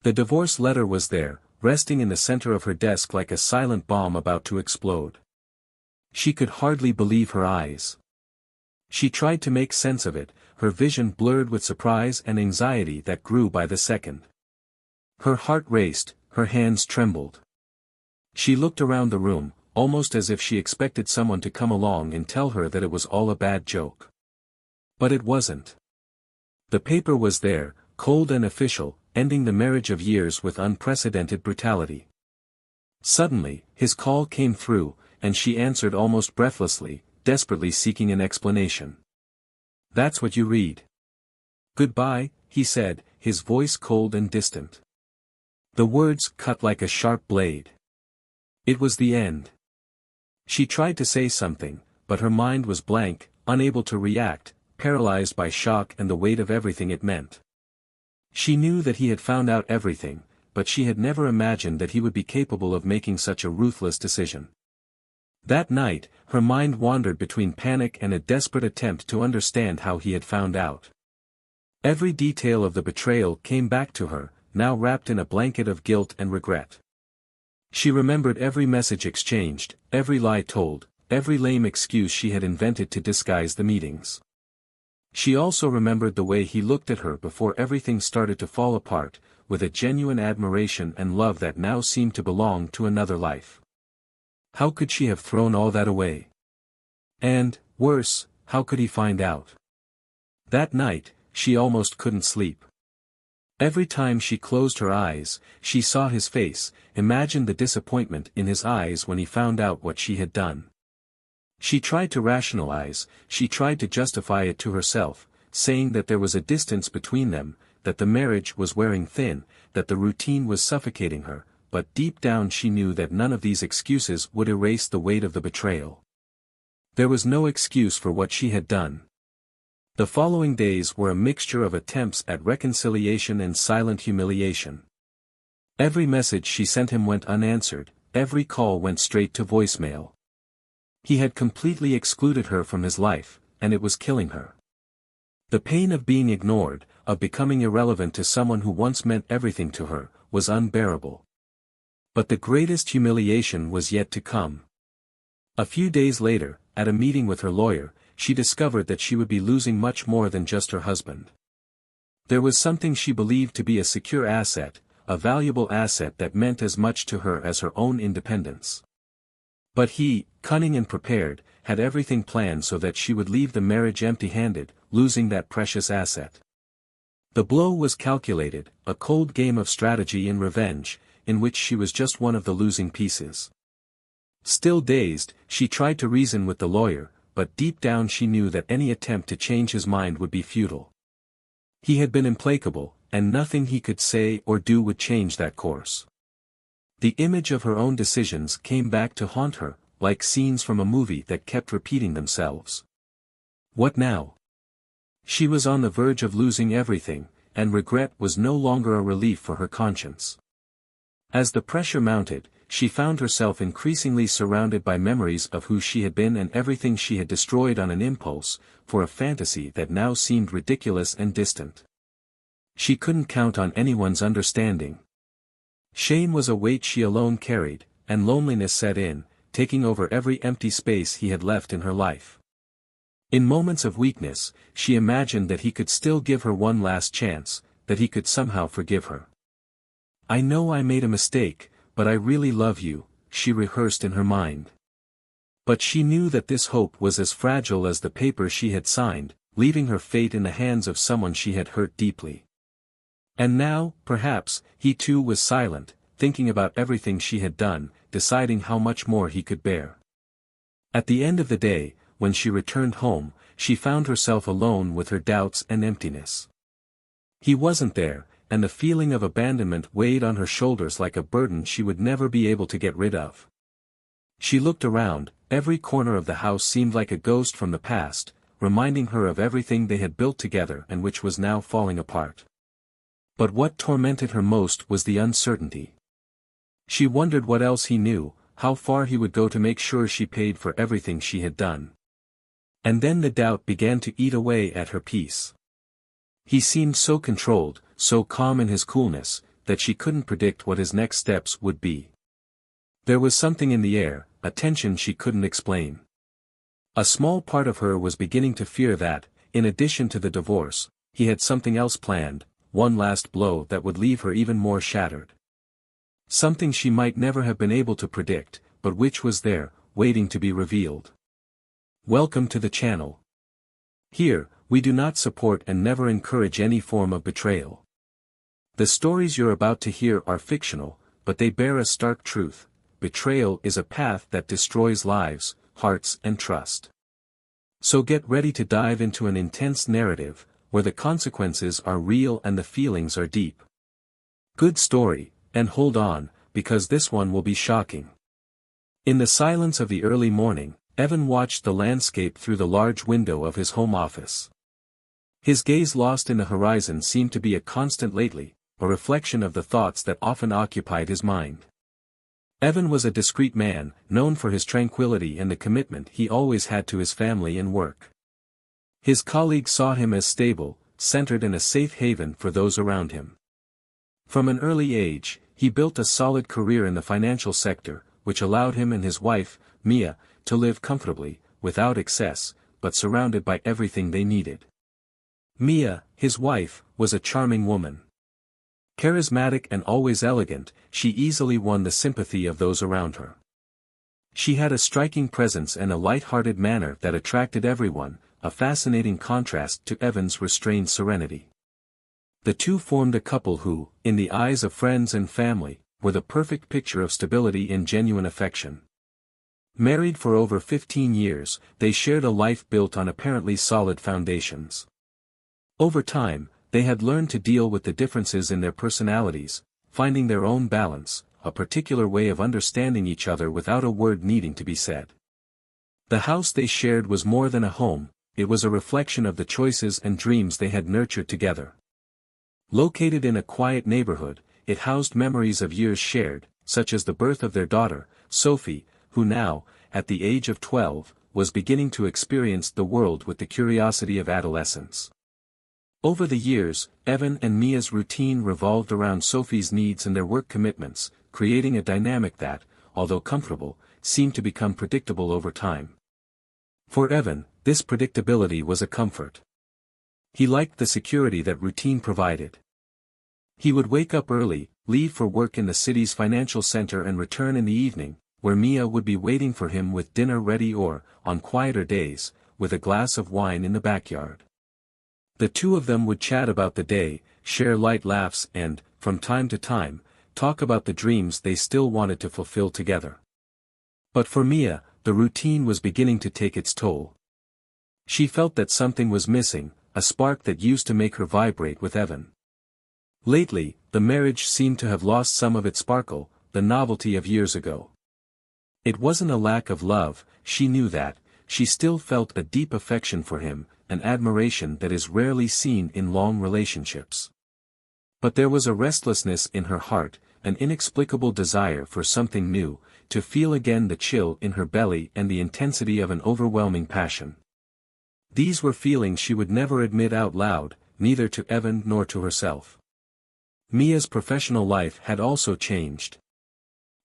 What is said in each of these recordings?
The divorce letter was there, resting in the center of her desk like a silent bomb about to explode. She could hardly believe her eyes. She tried to make sense of it, her vision blurred with surprise and anxiety that grew by the second. Her heart raced, her hands trembled. She looked around the room, almost as if she expected someone to come along and tell her that it was all a bad joke. But it wasn't. The paper was there, cold and official, ending the marriage of years with unprecedented brutality. Suddenly, his call came through, and she answered almost breathlessly, desperately seeking an explanation. "That's what you read." "Goodbye," he said, his voice cold and distant. The words cut like a sharp blade. It was the end. She tried to say something, but her mind was blank, unable to react, paralyzed by shock and the weight of everything it meant. She knew that he had found out everything, but she had never imagined that he would be capable of making such a ruthless decision. That night, her mind wandered between panic and a desperate attempt to understand how he had found out. Every detail of the betrayal came back to her, now wrapped in a blanket of guilt and regret. She remembered every message exchanged, every lie told, every lame excuse she had invented to disguise the meetings. She also remembered the way he looked at her before everything started to fall apart, with a genuine admiration and love that now seemed to belong to another life. How could she have thrown all that away? And, worse, how could he find out? That night, she almost couldn't sleep. Every time she closed her eyes, she saw his face, imagined the disappointment in his eyes when he found out what she had done. She tried to rationalize, she tried to justify it to herself, saying that there was a distance between them, that the marriage was wearing thin, that the routine was suffocating her, but deep down she knew that none of these excuses would erase the weight of the betrayal. There was no excuse for what she had done. The following days were a mixture of attempts at reconciliation and silent humiliation. Every message she sent him went unanswered, every call went straight to voicemail. He had completely excluded her from his life, and it was killing her. The pain of being ignored, of becoming irrelevant to someone who once meant everything to her, was unbearable. But the greatest humiliation was yet to come. A few days later, at a meeting with her lawyer, she discovered that she would be losing much more than just her husband. There was something she believed to be a secure asset, a valuable asset that meant as much to her as her own independence. But he, cunning and prepared, had everything planned so that she would leave the marriage empty-handed, losing that precious asset. The blow was calculated, a cold game of strategy and revenge, in which she was just one of the losing pieces. Still dazed, she tried to reason with the lawyer, but deep down she knew that any attempt to change his mind would be futile. He had been implacable, and nothing he could say or do would change that course. The image of her own decisions came back to haunt her, like scenes from a movie that kept repeating themselves. What now? She was on the verge of losing everything, and regret was no longer a relief for her conscience. As the pressure mounted, she found herself increasingly surrounded by memories of who she had been and everything she had destroyed on an impulse, for a fantasy that now seemed ridiculous and distant. She couldn't count on anyone's understanding. Shame was a weight she alone carried, and loneliness set in, taking over every empty space he had left in her life. In moments of weakness, she imagined that he could still give her one last chance, that he could somehow forgive her. "I know I made a mistake, but I really love you," she rehearsed in her mind. But she knew that this hope was as fragile as the paper she had signed, leaving her fate in the hands of someone she had hurt deeply. And now, perhaps, he too was silent, thinking about everything she had done, deciding how much more he could bear. At the end of the day, when she returned home, she found herself alone with her doubts and emptiness. He wasn't there, and the feeling of abandonment weighed on her shoulders like a burden she would never be able to get rid of. She looked around, every corner of the house seemed like a ghost from the past, reminding her of everything they had built together and which was now falling apart. But what tormented her most was the uncertainty. She wondered what else he knew, how far he would go to make sure she paid for everything she had done. And then the doubt began to eat away at her peace. He seemed so controlled, so calm in his coolness, that she couldn't predict what his next steps would be. There was something in the air, a tension she couldn't explain. A small part of her was beginning to fear that, in addition to the divorce, he had something else planned, one last blow that would leave her even more shattered. Something she might never have been able to predict, but which was there, waiting to be revealed. Welcome to the channel. Here, we do not support and never encourage any form of betrayal. The stories you're about to hear are fictional, but they bear a stark truth: betrayal is a path that destroys lives, hearts and trust. So get ready to dive into an intense narrative, where the consequences are real and the feelings are deep. Good story, and hold on, because this one will be shocking. In the silence of the early morning, Evan watched the landscape through the large window of his home office. His gaze lost in the horizon seemed to be a constant lately, a reflection of the thoughts that often occupied his mind. Evan was a discreet man, known for his tranquility and the commitment he always had to his family and work. His colleagues saw him as stable, centered and a safe haven for those around him. From an early age, he built a solid career in the financial sector, which allowed him and his wife, Mia, to live comfortably, without excess, but surrounded by everything they needed. Mia, his wife, was a charming woman. Charismatic and always elegant, she easily won the sympathy of those around her. She had a striking presence and a light-hearted manner that attracted everyone, a fascinating contrast to Evan's restrained serenity. The two formed a couple who, in the eyes of friends and family, were the perfect picture of stability and genuine affection. Married for over 15 years, they shared a life built on apparently solid foundations. Over time, they had learned to deal with the differences in their personalities, finding their own balance, a particular way of understanding each other without a word needing to be said. The house they shared was more than a home, it was a reflection of the choices and dreams they had nurtured together. Located in a quiet neighborhood, it housed memories of years shared, such as the birth of their daughter, Sophie, who now, at the age of 12, was beginning to experience the world with the curiosity of adolescence. Over the years, Evan and Mia's routine revolved around Sophie's needs and their work commitments, creating a dynamic that, although comfortable, seemed to become predictable over time. For Evan, this predictability was a comfort. He liked the security that routine provided. He would wake up early, leave for work in the city's financial center and return in the evening, where Mia would be waiting for him with dinner ready or, on quieter days, with a glass of wine in the backyard. The two of them would chat about the day, share light laughs and, from time to time, talk about the dreams they still wanted to fulfill together. But for Mia, the routine was beginning to take its toll. She felt that something was missing, a spark that used to make her vibrate with Evan. Lately, the marriage seemed to have lost some of its sparkle, the novelty of years ago. It wasn't a lack of love, she knew that, she still felt a deep affection for him, an admiration that is rarely seen in long relationships. But there was a restlessness in her heart, an inexplicable desire for something new, to feel again the chill in her belly and the intensity of an overwhelming passion. These were feelings she would never admit out loud, neither to Evan nor to herself. Mia's professional life had also changed.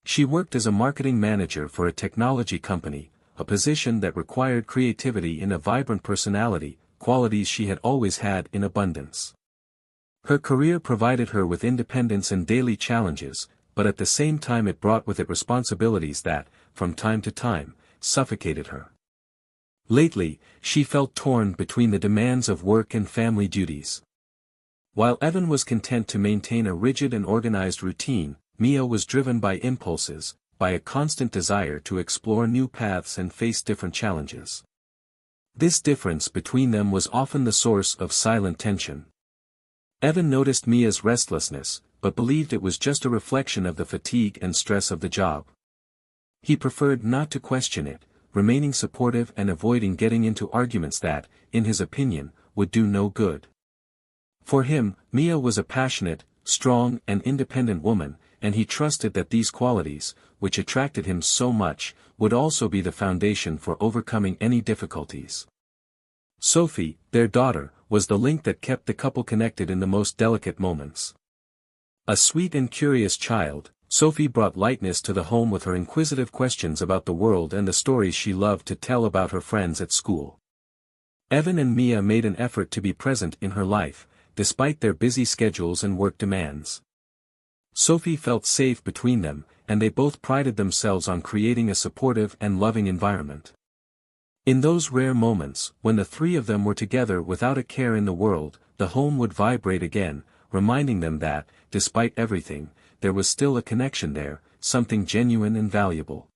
She worked as a marketing manager for a technology company, a position that required creativity and a vibrant personality, qualities she had always had in abundance. Her career provided her with independence and daily challenges, but at the same time it brought with it responsibilities that, from time to time, suffocated her. Lately, she felt torn between the demands of work and family duties. While Evan was content to maintain a rigid and organized routine, Mia was driven by impulses, by a constant desire to explore new paths and face different challenges. This difference between them was often the source of silent tension. Evan noticed Mia's restlessness, but believed it was just a reflection of the fatigue and stress of the job. He preferred not to question it, remaining supportive and avoiding getting into arguments that, in his opinion, would do no good. For him, Mia was a passionate, strong and independent woman, and he trusted that these qualities, which attracted him so much, would also be the foundation for overcoming any difficulties. Sophie, their daughter, was the link that kept the couple connected in the most delicate moments. A sweet and curious child, Sophie brought lightness to the home with her inquisitive questions about the world and the stories she loved to tell about her friends at school. Evan and Mia made an effort to be present in her life, despite their busy schedules and work demands. Sophie felt safe between them, and they both prided themselves on creating a supportive and loving environment. In those rare moments, when the three of them were together without a care in the world, the home would vibrate again, reminding them that, despite everything, there was still a connection there, something genuine and valuable.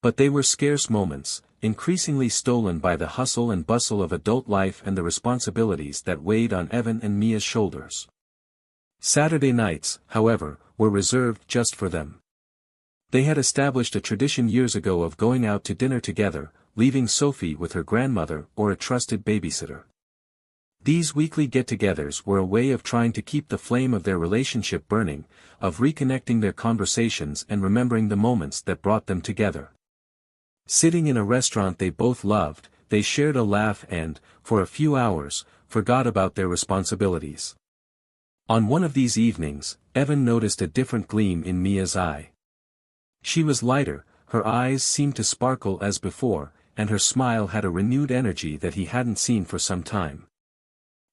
But they were scarce moments, increasingly stolen by the hustle and bustle of adult life and the responsibilities that weighed on Evan and Mia's shoulders. Saturday nights, however, were reserved just for them. They had established a tradition years ago of going out to dinner together, leaving Sophie with her grandmother or a trusted babysitter. These weekly get-togethers were a way of trying to keep the flame of their relationship burning, of reconnecting their conversations and remembering the moments that brought them together. Sitting in a restaurant they both loved, they shared a laugh and, for a few hours, forgot about their responsibilities. On one of these evenings, Evan noticed a different gleam in Mia's eye. She was lighter, her eyes seemed to sparkle as before, and her smile had a renewed energy that he hadn't seen for some time.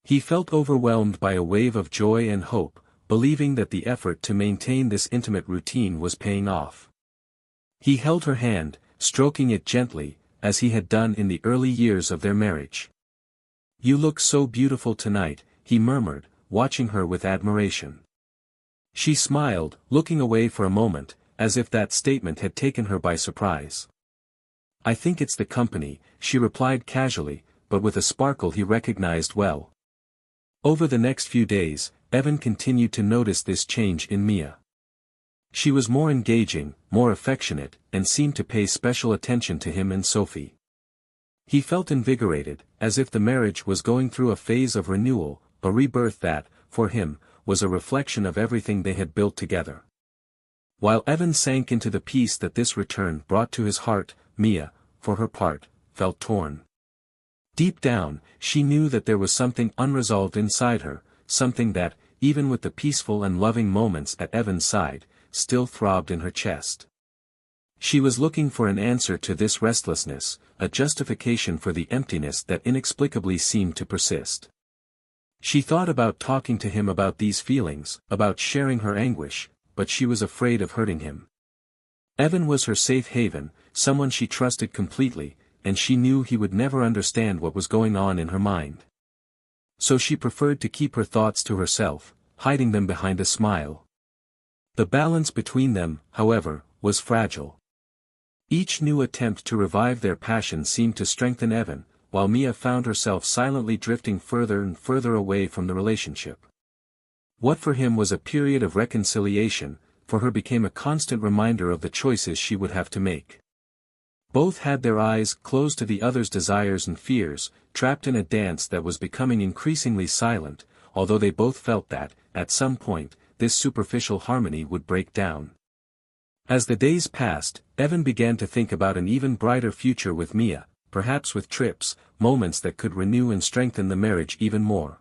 He felt overwhelmed by a wave of joy and hope, believing that the effort to maintain this intimate routine was paying off. He held her hand, stroking it gently, as he had done in the early years of their marriage. "You look so beautiful tonight," he murmured, watching her with admiration. She smiled, looking away for a moment, as if that statement had taken her by surprise. "I think it's the company," she replied casually, but with a sparkle he recognized well. Over the next few days, Evan continued to notice this change in Mia. She was more engaging, more affectionate, and seemed to pay special attention to him and Sophie. He felt invigorated, as if the marriage was going through a phase of renewal, a rebirth that, for him, was a reflection of everything they had built together. While Evan sank into the peace that this return brought to his heart, Mia, for her part, felt torn. Deep down, she knew that there was something unresolved inside her, something that, even with the peaceful and loving moments at Evan's side, still throbbed in her chest. She was looking for an answer to this restlessness, a justification for the emptiness that inexplicably seemed to persist. She thought about talking to him about these feelings, about sharing her anguish, but she was afraid of hurting him. Evan was her safe haven, someone she trusted completely, and she knew he would never understand what was going on in her mind. So she preferred to keep her thoughts to herself, hiding them behind a smile. The balance between them, however, was fragile. Each new attempt to revive their passion seemed to strengthen Evan, while Mia found herself silently drifting further and further away from the relationship. What for him was a period of reconciliation, for her became a constant reminder of the choices she would have to make. Both had their eyes closed to the other's desires and fears, trapped in a dance that was becoming increasingly silent, although they both felt that, at some point, this superficial harmony would break down. As the days passed, Evan began to think about an even brighter future with Mia, perhaps with trips, moments that could renew and strengthen the marriage even more.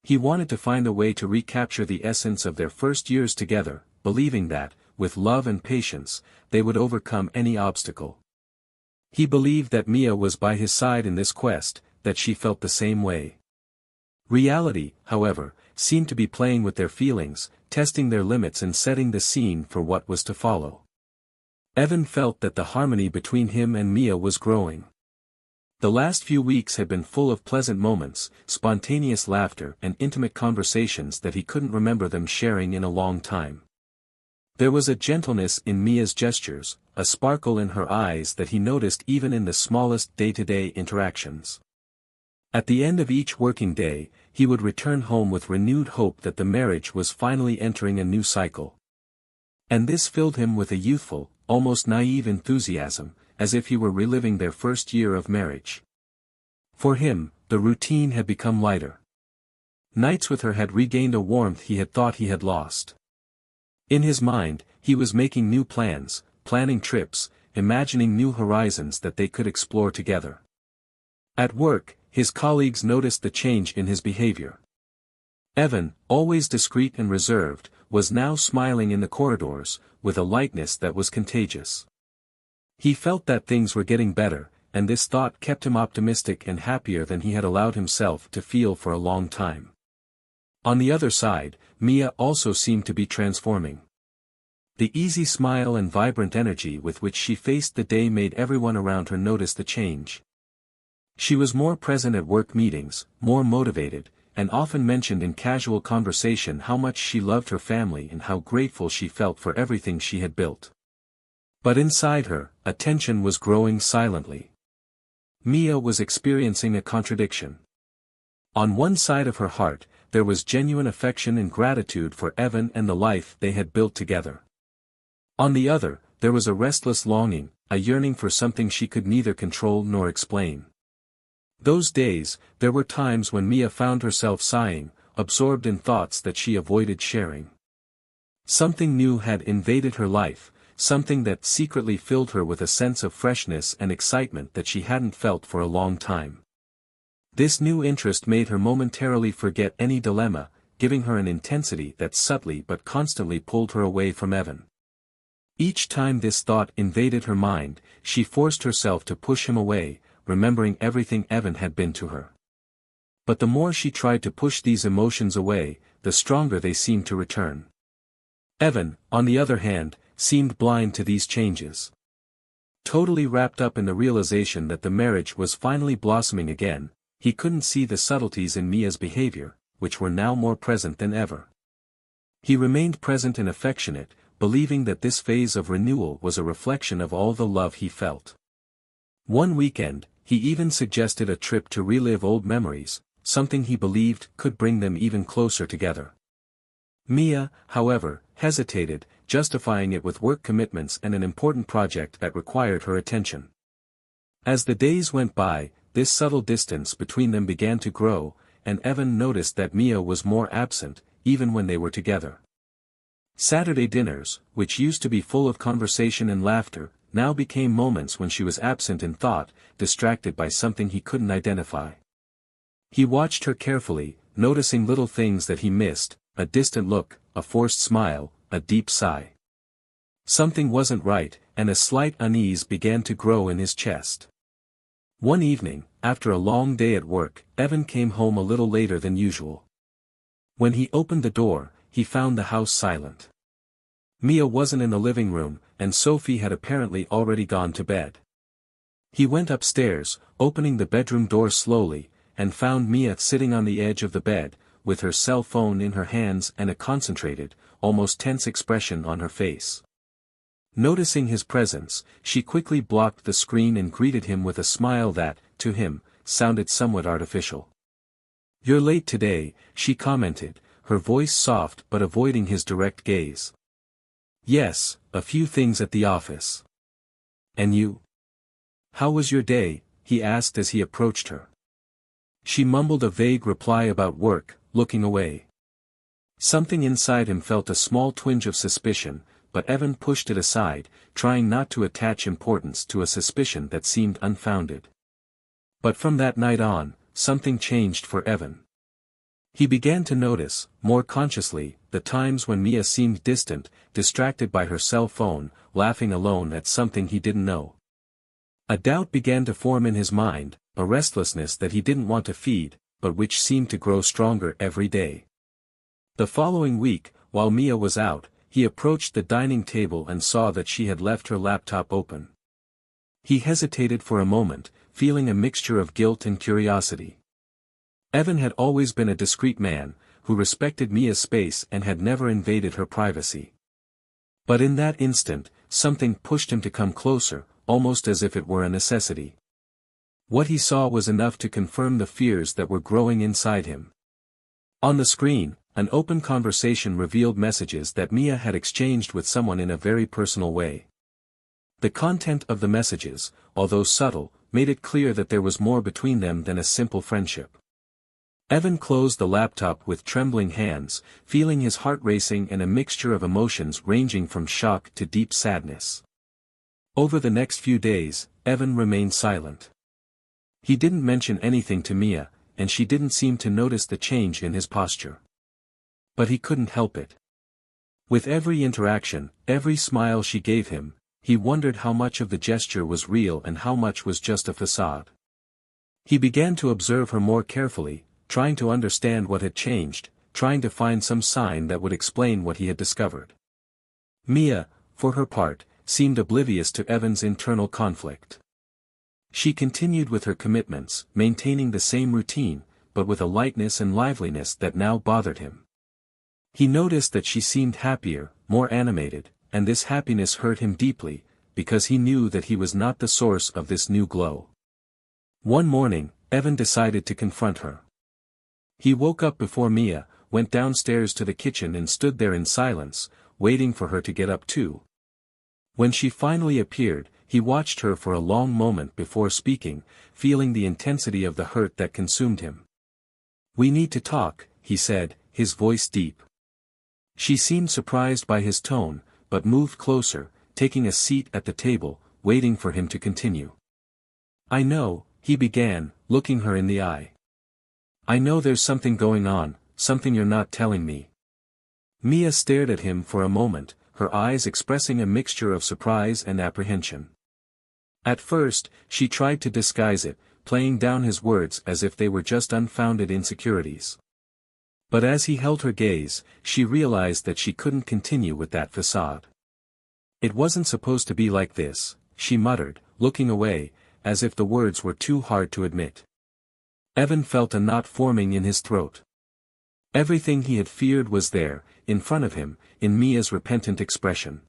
He wanted to find a way to recapture the essence of their first years together, believing that, with love and patience, they would overcome any obstacle. He believed that Mia was by his side in this quest, that she felt the same way. Reality, however, seemed to be playing with their feelings, testing their limits and setting the scene for what was to follow. Evan felt that the harmony between him and Mia was growing. The last few weeks had been full of pleasant moments, spontaneous laughter and intimate conversations that he couldn't remember them sharing in a long time. There was a gentleness in Mia's gestures, a sparkle in her eyes that he noticed even in the smallest day-to-day interactions. At the end of each working day, he would return home with renewed hope that the marriage was finally entering a new cycle. And this filled him with a youthful, almost naive enthusiasm, as if he were reliving their first year of marriage. For him, the routine had become lighter. Nights with her had regained a warmth he had thought he had lost. In his mind, he was making new plans, planning trips, imagining new horizons that they could explore together. At work, his colleagues noticed the change in his behavior. Evan, always discreet and reserved, was now smiling in the corridors, with a lightness that was contagious. He felt that things were getting better, and this thought kept him optimistic and happier than he had allowed himself to feel for a long time. On the other side, Mia also seemed to be transforming. The easy smile and vibrant energy with which she faced the day made everyone around her notice the change. She was more present at work meetings, more motivated, and often mentioned in casual conversation how much she loved her family and how grateful she felt for everything she had built. But inside her, a tension was growing silently. Mia was experiencing a contradiction. On one side of her heart, there was genuine affection and gratitude for Evan and the life they had built together. On the other, there was a restless longing, a yearning for something she could neither control nor explain. Those days, there were times when Mia found herself sighing, absorbed in thoughts that she avoided sharing. Something new had invaded her life, something that secretly filled her with a sense of freshness and excitement that she hadn't felt for a long time. This new interest made her momentarily forget any dilemma, giving her an intensity that subtly but constantly pulled her away from Evan. Each time this thought invaded her mind, she forced herself to push him away, remembering everything Evan had been to her. But the more she tried to push these emotions away, the stronger they seemed to return. Evan, on the other hand, seemed blind to these changes. Totally wrapped up in the realization that the marriage was finally blossoming again, he couldn't see the subtleties in Mia's behavior, which were now more present than ever. He remained present and affectionate, believing that this phase of renewal was a reflection of all the love he felt. One weekend, he even suggested a trip to relive old memories, something he believed could bring them even closer together. Mia, however, hesitated, justifying it with work commitments and an important project that required her attention. As the days went by, this subtle distance between them began to grow, and Evan noticed that Mia was more absent, even when they were together. Saturday dinners, which used to be full of conversation and laughter, now became moments when she was absent in thought, distracted by something he couldn't identify. He watched her carefully, noticing little things that he missed, a distant look, a forced smile, a deep sigh. Something wasn't right, and a slight unease began to grow in his chest. One evening, after a long day at work, Evan came home a little later than usual. When he opened the door, he found the house silent. Mia wasn't in the living room, and Sophie had apparently already gone to bed. He went upstairs, opening the bedroom door slowly, and found Mia sitting on the edge of the bed, with her cell phone in her hands and a concentrated, almost tense expression on her face. Noticing his presence, she quickly blocked the screen and greeted him with a smile that, to him, sounded somewhat artificial. "You're late today," she commented, her voice soft but avoiding his direct gaze. "Yes, a few things at the office." "And you? How was your day?" he asked as he approached her. She mumbled a vague reply about work, looking away. Something inside him felt a small twinge of suspicion, but Evan pushed it aside, trying not to attach importance to a suspicion that seemed unfounded. But from that night on, something changed for Evan. He began to notice, more consciously, the times when Mia seemed distant, distracted by her cell phone, laughing alone at something he didn't know. A doubt began to form in his mind, a restlessness that he didn't want to feed, but which seemed to grow stronger every day. The following week, while Mia was out, he approached the dining table and saw that she had left her laptop open. He hesitated for a moment, feeling a mixture of guilt and curiosity. Evan had always been a discreet man, who respected Mia's space and had never invaded her privacy. But in that instant, something pushed him to come closer, almost as if it were a necessity. What he saw was enough to confirm the fears that were growing inside him. On the screen, an open conversation revealed messages that Mia had exchanged with someone in a very personal way. The content of the messages, although subtle, made it clear that there was more between them than a simple friendship. Evan closed the laptop with trembling hands, feeling his heart racing and a mixture of emotions ranging from shock to deep sadness. Over the next few days, Evan remained silent. He didn't mention anything to Mia, and she didn't seem to notice the change in his posture. But he couldn't help it. With every interaction, every smile she gave him, he wondered how much of the gesture was real and how much was just a facade. He began to observe her more carefully, trying to understand what had changed, trying to find some sign that would explain what he had discovered. Mia, for her part, seemed oblivious to Evan's internal conflict. She continued with her commitments, maintaining the same routine, but with a lightness and liveliness that now bothered him. He noticed that she seemed happier, more animated, and this happiness hurt him deeply, because he knew that he was not the source of this new glow. One morning, Evan decided to confront her. He woke up before Mia, went downstairs to the kitchen and stood there in silence, waiting for her to get up too. When she finally appeared, he watched her for a long moment before speaking, feeling the intensity of the hurt that consumed him. "We need to talk," he said, his voice deep. She seemed surprised by his tone, but moved closer, taking a seat at the table, waiting for him to continue. "I know," he began, looking her in the eye. "I know there's something going on, something you're not telling me." Mia stared at him for a moment, her eyes expressing a mixture of surprise and apprehension. At first, she tried to disguise it, playing down his words as if they were just unfounded insecurities. But as he held her gaze, she realized that she couldn't continue with that facade. "It wasn't supposed to be like this," she muttered, looking away, as if the words were too hard to admit. Evan felt a knot forming in his throat. Everything he had feared was there, in front of him, in Mia's repentant expression.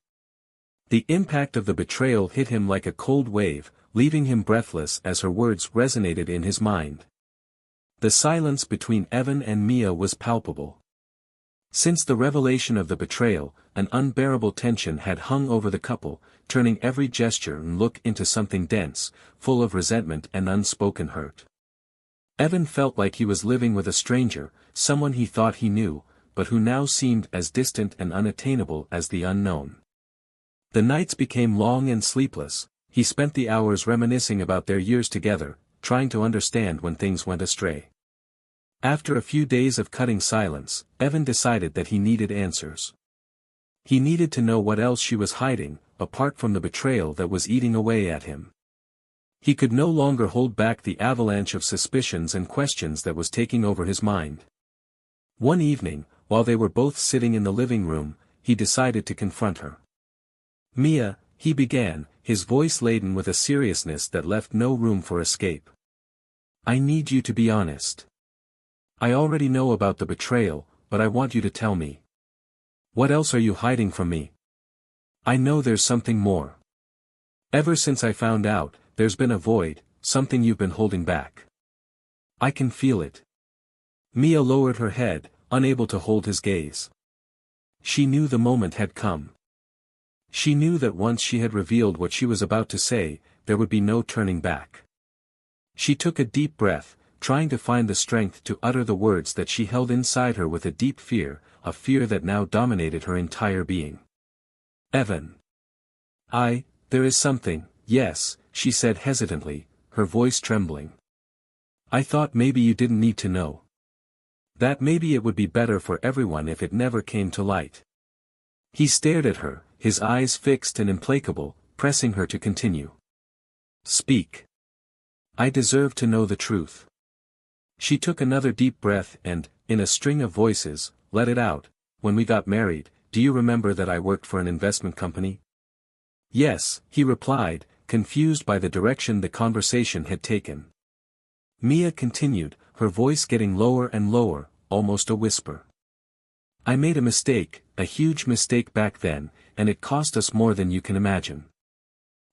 The impact of the betrayal hit him like a cold wave, leaving him breathless as her words resonated in his mind. The silence between Evan and Mia was palpable. Since the revelation of the betrayal, an unbearable tension had hung over the couple, turning every gesture and look into something dense, full of resentment and unspoken hurt. Evan felt like he was living with a stranger, someone he thought he knew, but who now seemed as distant and unattainable as the unknown. The nights became long and sleepless. He spent the hours reminiscing about their years together, trying to understand when things went astray. After a few days of cutting silence, Evan decided that he needed answers. He needed to know what else she was hiding, apart from the betrayal that was eating away at him. He could no longer hold back the avalanche of suspicions and questions that was taking over his mind. One evening, while they were both sitting in the living room, he decided to confront her. "Mia," he began, his voice laden with a seriousness that left no room for escape. "I need you to be honest. I already know about the betrayal, but I want you to tell me. What else are you hiding from me? I know there's something more. Ever since I found out, there's been a void, something you've been holding back. I can feel it." Mia lowered her head, unable to hold his gaze. She knew the moment had come. She knew that once she had revealed what she was about to say, there would be no turning back. She took a deep breath, trying to find the strength to utter the words that she held inside her with a deep fear, a fear that now dominated her entire being. "Evan. There is something, yes," she said hesitantly, her voice trembling. "I thought maybe you didn't need to know. That maybe it would be better for everyone if it never came to light." He stared at her, his eyes fixed and implacable, pressing her to continue. "Speak. I deserve to know the truth." She took another deep breath and, in a string of voices, let it out. "When we got married, do you remember that I worked for an investment company?" "Yes," he replied, confused by the direction the conversation had taken. Mia continued, her voice getting lower and lower, almost a whisper. "I made a mistake, a huge mistake back then, and it cost us more than you can imagine."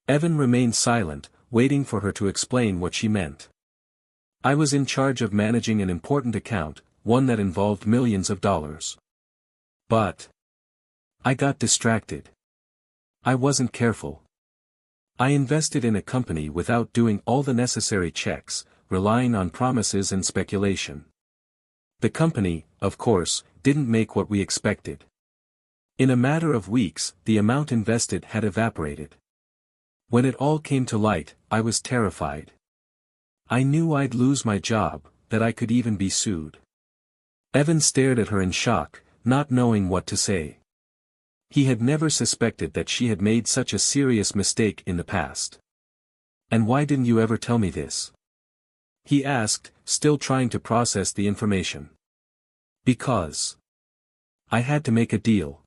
Evan remained silent, waiting for her to explain what she meant. "I was in charge of managing an important account, one that involved millions of dollars. But I got distracted. I wasn't careful. I invested in a company without doing all the necessary checks, relying on promises and speculation. The company, of course, didn't make what we expected. In a matter of weeks, the amount invested had evaporated. When it all came to light, I was terrified. I knew I'd lose my job, that I could even be sued." Evan stared at her in shock, not knowing what to say. He had never suspected that she had made such a serious mistake in the past. "And why didn't you ever tell me this?" he asked, still trying to process the information. "Because I had to make a deal.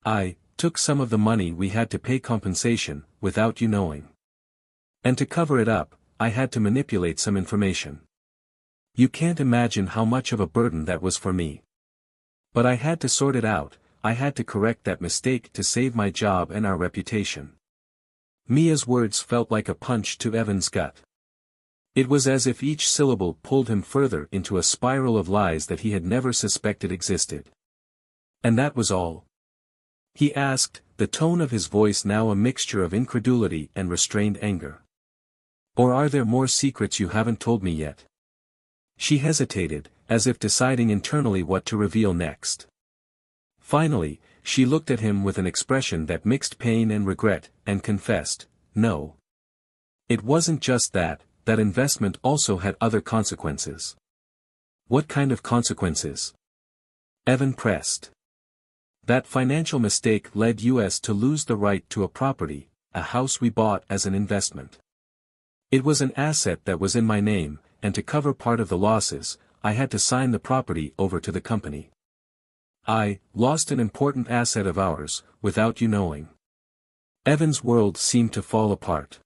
I took some of the money we had to pay compensation, without you knowing. And to cover it up, I had to manipulate some information. You can't imagine how much of a burden that was for me. But I had to sort it out, I had to correct that mistake to save my job and our reputation." Mia's words felt like a punch to Evan's gut. It was as if each syllable pulled him further into a spiral of lies that he had never suspected existed. "And that was all?" he asked, the tone of his voice now a mixture of incredulity and restrained anger. "Or are there more secrets you haven't told me yet?" She hesitated, as if deciding internally what to reveal next. Finally, she looked at him with an expression that mixed pain and regret, and confessed, "No. It wasn't just that investment also had other consequences." "What kind of consequences?" Evan pressed. "That financial mistake led us to lose the right to a property, a house we bought as an investment. It was an asset that was in my name, and to cover part of the losses, I had to sign the property over to the company. I lost an important asset of ours, without you knowing." Evan's world seemed to fall apart.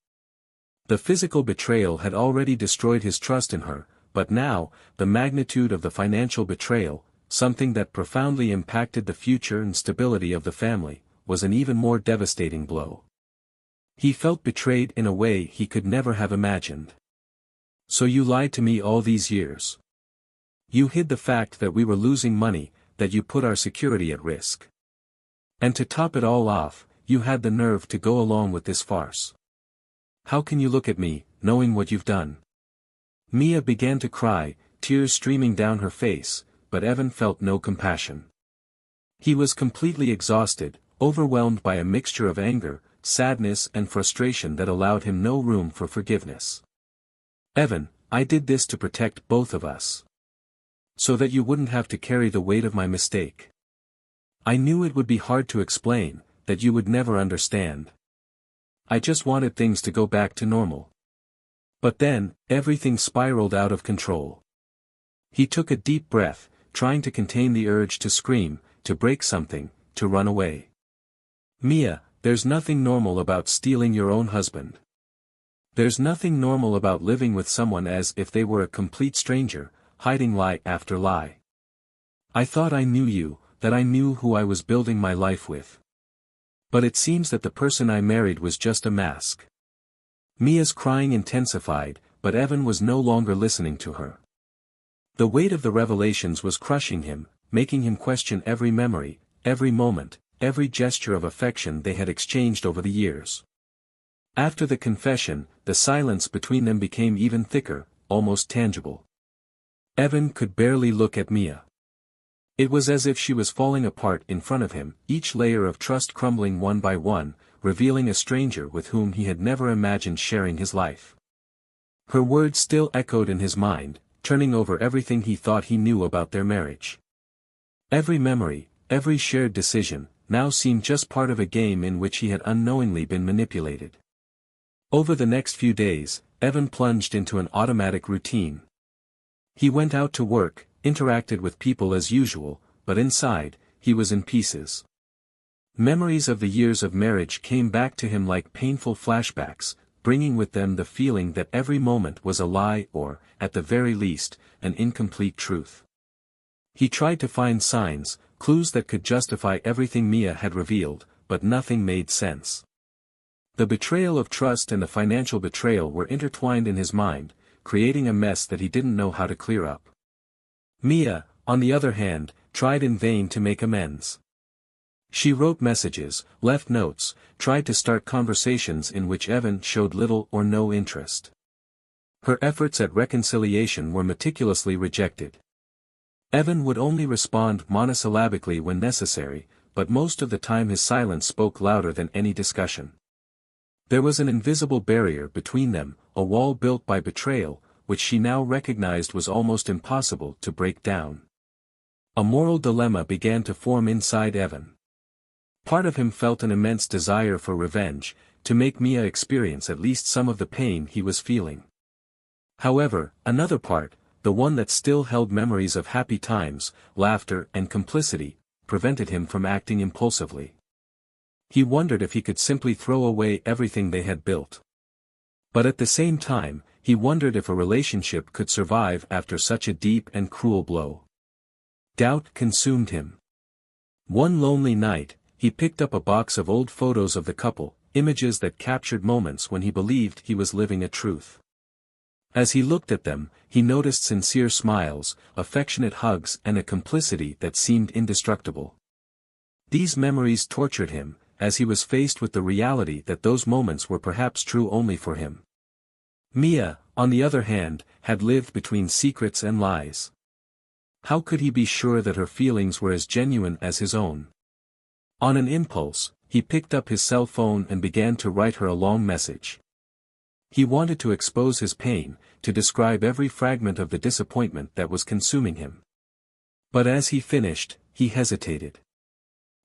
The physical betrayal had already destroyed his trust in her, but now, the magnitude of the financial betrayal, something that profoundly impacted the future and stability of the family, was an even more devastating blow. He felt betrayed in a way he could never have imagined. "So you lied to me all these years. You hid the fact that we were losing money, that you put our security at risk. And to top it all off, you had the nerve to go along with this farce. How can you look at me, knowing what you've done?" Mia began to cry, tears streaming down her face, but Evan felt no compassion. He was completely exhausted, overwhelmed by a mixture of anger, sadness and frustration that allowed him no room for forgiveness. "Evan, I did this to protect both of us. So that you wouldn't have to carry the weight of my mistake. I knew it would be hard to explain, that you would never understand. I just wanted things to go back to normal. But then, everything spiraled out of control." He took a deep breath, trying to contain the urge to scream, to break something, to run away. "Mia, there's nothing normal about stealing your own husband. There's nothing normal about living with someone as if they were a complete stranger, hiding lie after lie. I thought I knew you, that I knew who I was building my life with. But it seems that the person I married was just a mask." Mia's crying intensified, but Evan was no longer listening to her. The weight of the revelations was crushing him, making him question every memory, every moment, every gesture of affection they had exchanged over the years. After the confession, the silence between them became even thicker, almost tangible. Evan could barely look at Mia. It was as if she was falling apart in front of him, each layer of trust crumbling one by one, revealing a stranger with whom he had never imagined sharing his life. Her words still echoed in his mind, turning over everything he thought he knew about their marriage. Every memory, every shared decision, now seemed just part of a game in which he had unknowingly been manipulated. Over the next few days, Evan plunged into an automatic routine. He went out to work, interacted with people as usual, but inside, he was in pieces. Memories of the years of marriage came back to him like painful flashbacks, bringing with them the feeling that every moment was a lie or, at the very least, an incomplete truth. He tried to find signs, clues that could justify everything Mia had revealed, but nothing made sense. The betrayal of trust and the financial betrayal were intertwined in his mind, creating a mess that he didn't know how to clear up. Mia, on the other hand, tried in vain to make amends. She wrote messages, left notes, tried to start conversations in which Evan showed little or no interest. Her efforts at reconciliation were meticulously rejected. Evan would only respond monosyllabically when necessary, but most of the time his silence spoke louder than any discussion. There was an invisible barrier between them, a wall built by betrayal, which she now recognized was almost impossible to break down. A moral dilemma began to form inside Evan. Part of him felt an immense desire for revenge, to make Mia experience at least some of the pain he was feeling. However, another part, the one that still held memories of happy times, laughter and complicity, prevented him from acting impulsively. He wondered if he could simply throw away everything they had built. But at the same time, he wondered if a relationship could survive after such a deep and cruel blow. Doubt consumed him. One lonely night, he picked up a box of old photos of the couple, images that captured moments when he believed he was living a truth. As he looked at them, he noticed sincere smiles, affectionate hugs and a complicity that seemed indestructible. These memories tortured him, as he was faced with the reality that those moments were perhaps true only for him. Mia, on the other hand, had lived between secrets and lies. How could he be sure that her feelings were as genuine as his own? On an impulse, he picked up his cell phone and began to write her a long message. He wanted to expose his pain, to describe every fragment of the disappointment that was consuming him. But as he finished, he hesitated.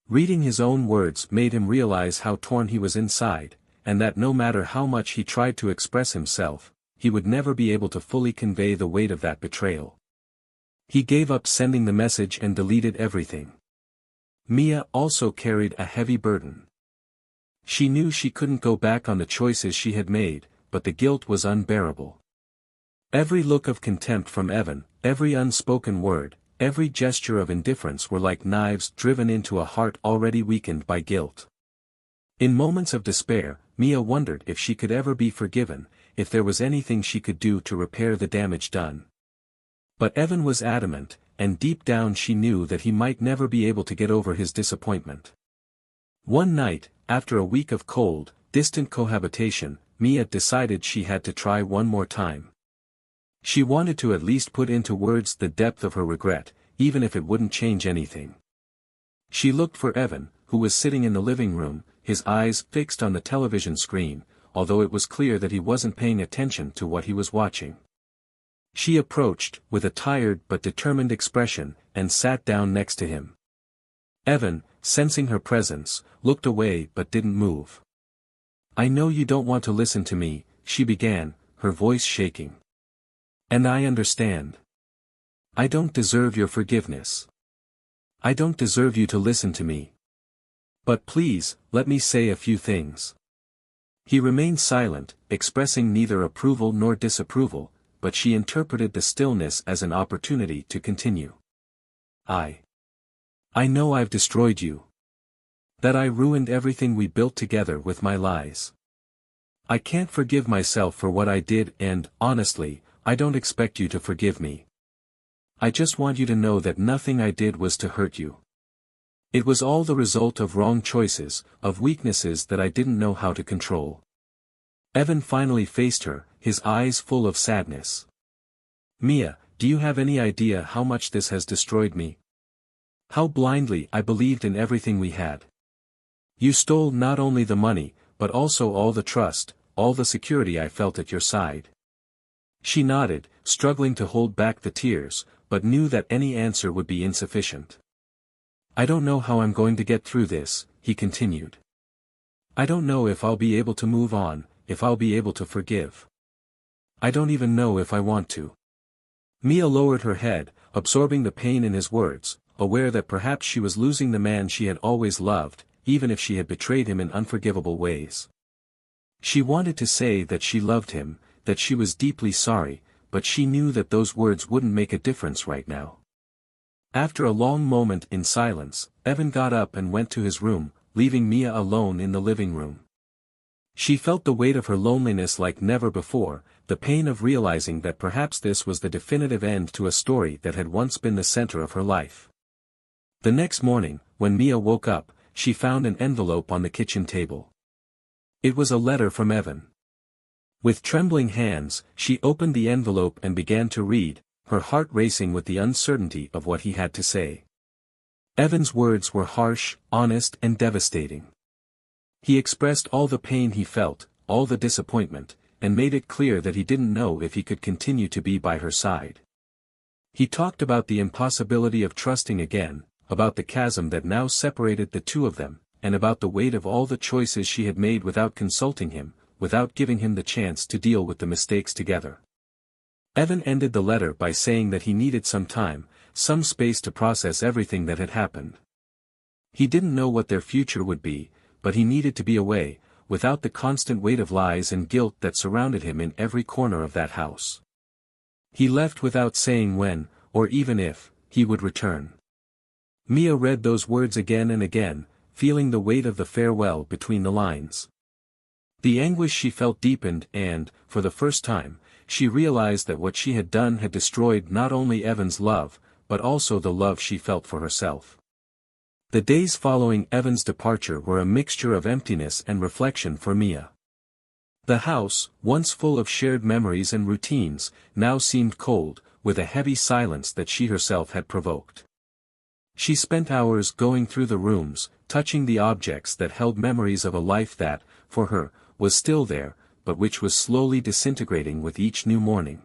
Reading his own words made him realize how torn he was inside, and that no matter how much he tried to express himself, he would never be able to fully convey the weight of that betrayal. He gave up sending the message and deleted everything. Mia also carried a heavy burden. She knew she couldn't go back on the choices she had made, but the guilt was unbearable. Every look of contempt from Evan, every unspoken word, every gesture of indifference were like knives driven into a heart already weakened by guilt. In moments of despair, Mia wondered if she could ever be forgiven, if there was anything she could do to repair the damage done. But Evan was adamant, and deep down she knew that he might never be able to get over his disappointment. One night, after a week of cold, distant cohabitation, Mia decided she had to try one more time. She wanted to at least put into words the depth of her regret, even if it wouldn't change anything. She looked for Evan, who was sitting in the living room, his eyes fixed on the television screen, although it was clear that he wasn't paying attention to what he was watching. She approached, with a tired but determined expression, and sat down next to him. Evan, sensing her presence, looked away but didn't move. "I know you don't want to listen to me," she began, her voice shaking. "And I understand. I don't deserve your forgiveness. I don't deserve you to listen to me. But please, let me say a few things." He remained silent, expressing neither approval nor disapproval, but she interpreted the stillness as an opportunity to continue. I know I've destroyed you. That I ruined everything we built together with my lies. I can't forgive myself for what I did and, honestly, I don't expect you to forgive me. I just want you to know that nothing I did was to hurt you. It was all the result of wrong choices, of weaknesses that I didn't know how to control. Evan finally faced her, his eyes full of sadness. "Mia, do you have any idea how much this has destroyed me? How blindly I believed in everything we had. You stole not only the money, but also all the trust, all the security I felt at your side." She nodded, struggling to hold back the tears, but knew that any answer would be insufficient. "I don't know how I'm going to get through this," he continued. "I don't know if I'll be able to move on, if I'll be able to forgive. I don't even know if I want to." Mia lowered her head, absorbing the pain in his words, aware that perhaps she was losing the man she had always loved, even if she had betrayed him in unforgivable ways. She wanted to say that she loved him, that she was deeply sorry, but she knew that those words wouldn't make a difference right now. After a long moment in silence, Evan got up and went to his room, leaving Mia alone in the living room. She felt the weight of her loneliness like never before, the pain of realizing that perhaps this was the definitive end to a story that had once been the center of her life. The next morning, when Mia woke up, she found an envelope on the kitchen table. It was a letter from Evan. With trembling hands, she opened the envelope and began to read, her heart racing with the uncertainty of what he had to say. Evan's words were harsh, honest and devastating. He expressed all the pain he felt, all the disappointment, and made it clear that he didn't know if he could continue to be by her side. He talked about the impossibility of trusting again, about the chasm that now separated the two of them, and about the weight of all the choices she had made without consulting him, without giving him the chance to deal with the mistakes together. Evan ended the letter by saying that he needed some time, some space to process everything that had happened. He didn't know what their future would be, but he needed to be away, without the constant weight of lies and guilt that surrounded him in every corner of that house. He left without saying when, or even if, he would return. Mia read those words again and again, feeling the weight of the farewell between the lines. The anguish she felt deepened and, for the first time, she realized that what she had done had destroyed not only Evan's love, but also the love she felt for herself. The days following Evan's departure were a mixture of emptiness and reflection for Mia. The house, once full of shared memories and routines, now seemed cold, with a heavy silence that she herself had provoked. She spent hours going through the rooms, touching the objects that held memories of a life that, for her, was still there, but which was slowly disintegrating with each new morning.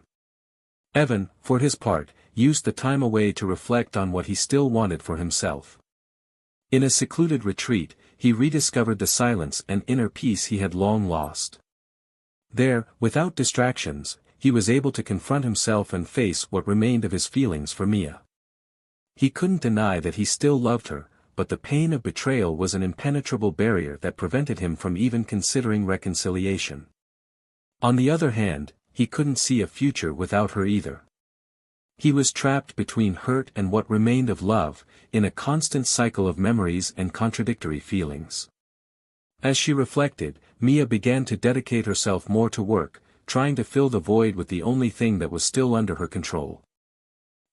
Evan, for his part, used the time away to reflect on what he still wanted for himself. In a secluded retreat, he rediscovered the silence and inner peace he had long lost. There, without distractions, he was able to confront himself and face what remained of his feelings for Mia. He couldn't deny that he still loved her, but the pain of betrayal was an impenetrable barrier that prevented him from even considering reconciliation. On the other hand, he couldn't see a future without her either. He was trapped between hurt and what remained of love, in a constant cycle of memories and contradictory feelings. As she reflected, Mia began to dedicate herself more to work, trying to fill the void with the only thing that was still under her control.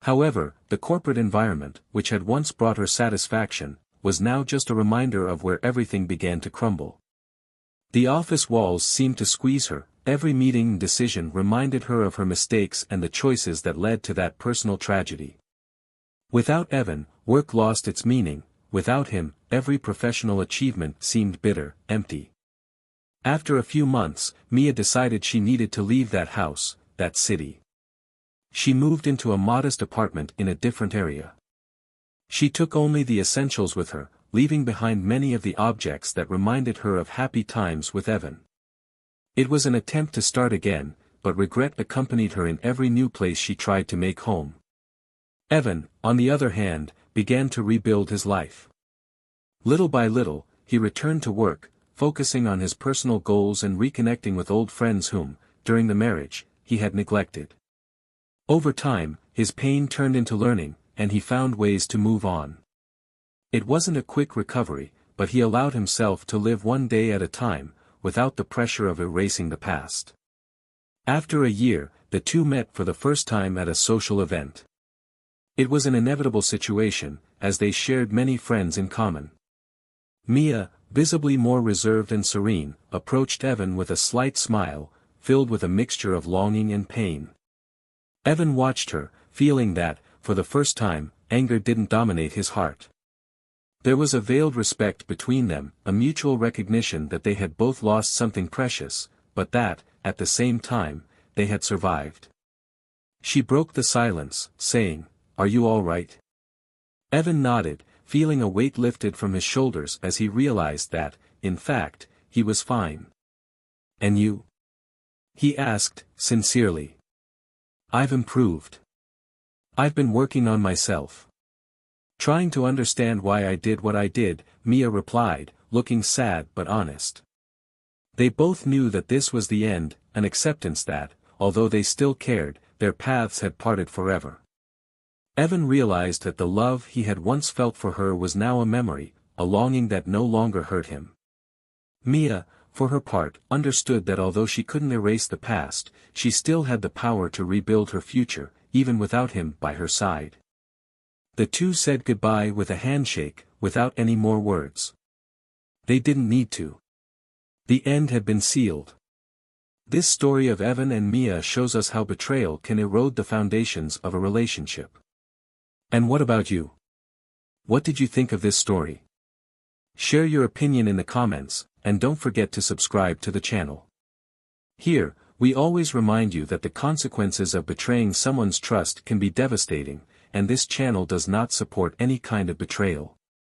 However, the corporate environment, which had once brought her satisfaction, was now just a reminder of where everything began to crumble. The office walls seemed to squeeze her, every meeting and decision reminded her of her mistakes and the choices that led to that personal tragedy. Without Evan, work lost its meaning, without him, every professional achievement seemed bitter, empty. After a few months, Mia decided she needed to leave that house, that city. She moved into a modest apartment in a different area. She took only the essentials with her, leaving behind many of the objects that reminded her of happy times with Evan. It was an attempt to start again, but regret accompanied her in every new place she tried to make home. Evan, on the other hand, began to rebuild his life. Little by little, he returned to work, focusing on his personal goals and reconnecting with old friends whom, during the marriage, he had neglected. Over time, his pain turned into learning, and he found ways to move on. It wasn't a quick recovery, but he allowed himself to live one day at a time, without the pressure of erasing the past. After a year, the two met for the first time at a social event. It was an inevitable situation, as they shared many friends in common. Mia, visibly more reserved and serene, approached Evan with a slight smile, filled with a mixture of longing and pain. Evan watched her, feeling that, for the first time, anger didn't dominate his heart. There was a veiled respect between them, a mutual recognition that they had both lost something precious, but that, at the same time, they had survived. She broke the silence, saying, "Are you all right?" Evan nodded, feeling a weight lifted from his shoulders as he realized that, in fact, he was fine. "And you?" he asked, sincerely. "I've improved. I've been working on myself. Trying to understand why I did what I did," Mia replied, looking sad but honest. They both knew that this was the end, an acceptance that, although they still cared, their paths had parted forever. Evan realized that the love he had once felt for her was now a memory, a longing that no longer hurt him. Mia, for her part, understood that although she couldn't erase the past, she still had the power to rebuild her future, even without him by her side. The two said goodbye with a handshake, without any more words. They didn't need to. The end had been sealed. This story of Evan and Mia shows us how betrayal can erode the foundations of a relationship. And what about you? What did you think of this story? Share your opinion in the comments, and don't forget to subscribe to the channel. Here, we always remind you that the consequences of betraying someone's trust can be devastating, and this channel does not support any kind of betrayal.